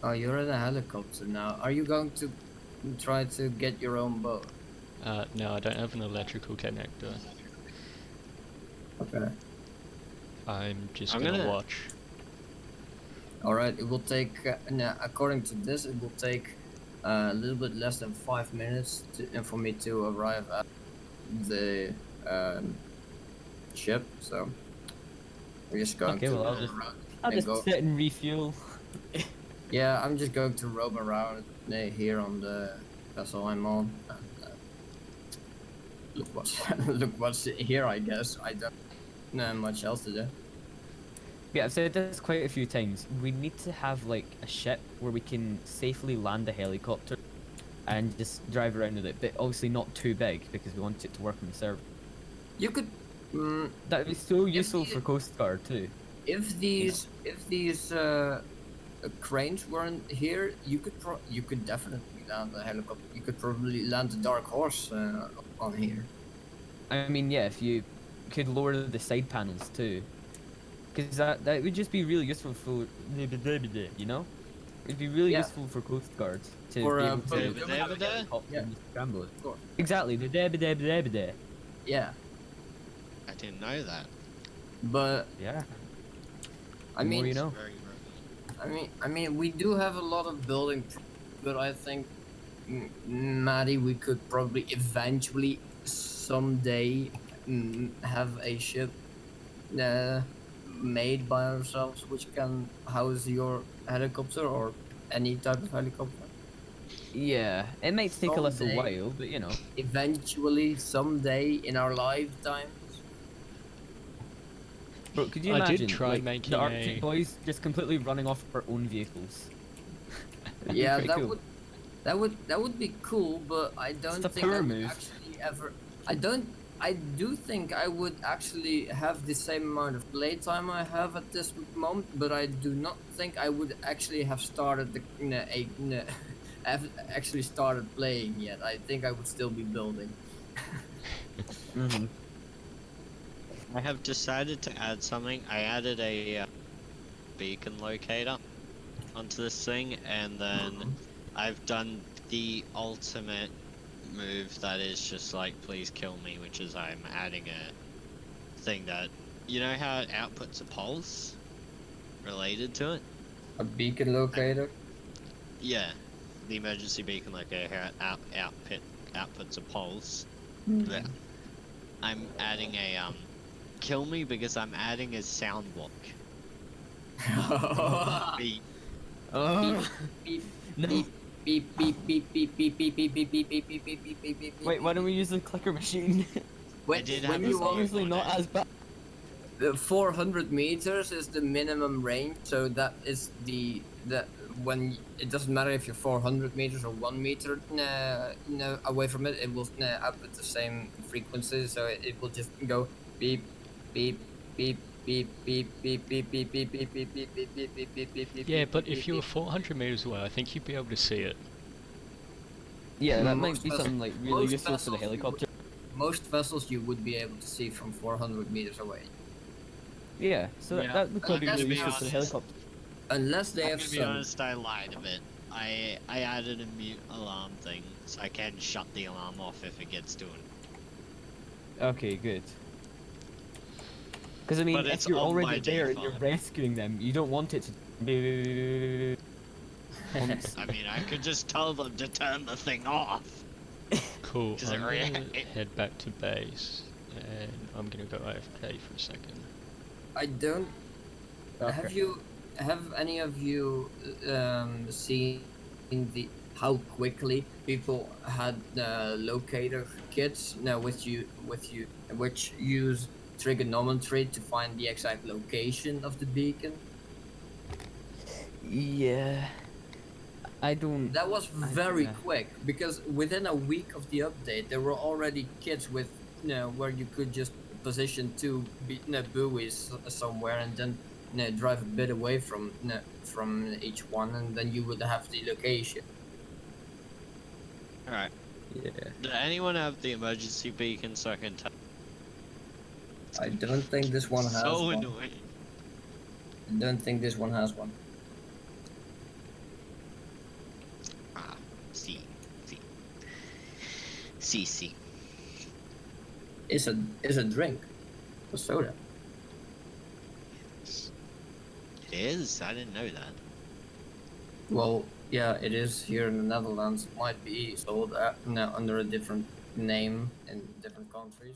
Oh, you're in a helicopter now. Are you going to try to get your own boat? No, I don't have an electrical connector. Okay. I'm just I'm gonna gonna- watch. All right. It will take. Now, according to this, it will take a little bit less than 5 minutes for me to arrive at the ship. So we're just going Okay, to. well, I'll just- I'll and just go. sit and refuel. Yeah, I'm just going to roam around here on the vessel I'm on. And, look what's look what's here. I guess I don't know much else to do. Yeah, I've said this quite a few times. We need to have like a ship where we can safely land a helicopter and just drive around with it, but obviously not too big because we want it to work on the server. You could, That would be so useful the- for Coast Guard too. if these cranes weren't here, you could definitely land a helicopter. You could probably land a Dark Horse on here. I mean, yeah, if you could lower the side panels too, because that would just be really useful for you know, it'd be really Yeah. useful for Coast Guard to For, be able for- to Over there, over there? helicopter Yeah. and scramble it. Of course. Exactly, the da. Yeah, I didn't know that. but Yeah. I The mean, more you know. Very I mean, we do have a lot of building, but I think, Maddie, we could probably eventually someday have a ship made by ourselves which can house your helicopter or any type of helicopter. Yeah, it might take a little Someday. while, but you know. Eventually, someday in our lifetimes. Bro, could you I did imagine try like, making the Arctic a- boys just completely running off our own vehicles? That'd be Yeah, pretty that cool. would be cool, but I don't a think I power would move. actually ever. I do think I would actually have the same amount of playtime I have at this moment, but I do not think I would actually have started have actually started playing yet. I think I would still be building. Mm-hmm. I have decided to add something. I added a beacon locator onto this thing, and then I've done the ultimate move that is just like, please kill me, which is I'm adding a thing that, you know how it outputs a pulse related to it? A beacon locator. Yeah, the emergency beacon locator how it outputs a pulse. Yeah. I'm adding a kill me because I'm adding a sound block. Beep. Oh. Beep, No. beep, beep, beep, beep, beep, beep, beep, beep, beep, beep, beep, beep, beep, beep, beep, beep. Wait, why don't we use the clicker machine? When, did when have a you It's song are usually on not it. as bad. 400 meters is the minimum range, so that is the when it doesn't matter if you're 400 meters or 1 meter away from it, it will output the same frequency, so it will just go beep, beep, beep, beep, beep, beep, beep, beep, beep, beep, beep, beep, beep, beep, beep, beep, beep, beep, Yeah, beep, but beep, if you were beep. 400 meters away, I think you'd be able to see it. Yeah, that might Most be vessels- something like really most useful for the vessels you would- helicopter. Most vessels you would be able to see from 400 meters away, Yeah, so Yeah. that would probably be That's really to be useful for the honest. helicopter. unless they I'm have gonna be some. honest, I lied a bit. I added a mute alarm thing, so I can shut the alarm off if it gets to it. Okay, good. Because I mean, But it's if you're on my already there and you're default. rescuing them, you don't want it to be. I mean, I could just tell them to turn the thing off. Cool. Does it I'm gonna react? head back to base, and I'm gonna go AFK for a second. I don't. Okay. Have any of you seen the how quickly people had locator kits now which use trigonometry to find the exact location of the beacon? Yeah. I don't. That was very yeah. quick because within a week of the update, there were already kits with where you could just position two buoys somewhere and then drive a bit away from each one, and then you would have the location. Alright. Yeah. Does anyone have the emergency beacon so I can tell? I don't think this one has So one. annoying. I don't think this one has one. Ah, see. See. It's a drink, a soda. It is? I didn't know that. Well, yeah, it is here in the Netherlands. It might be sold under a different name in different countries.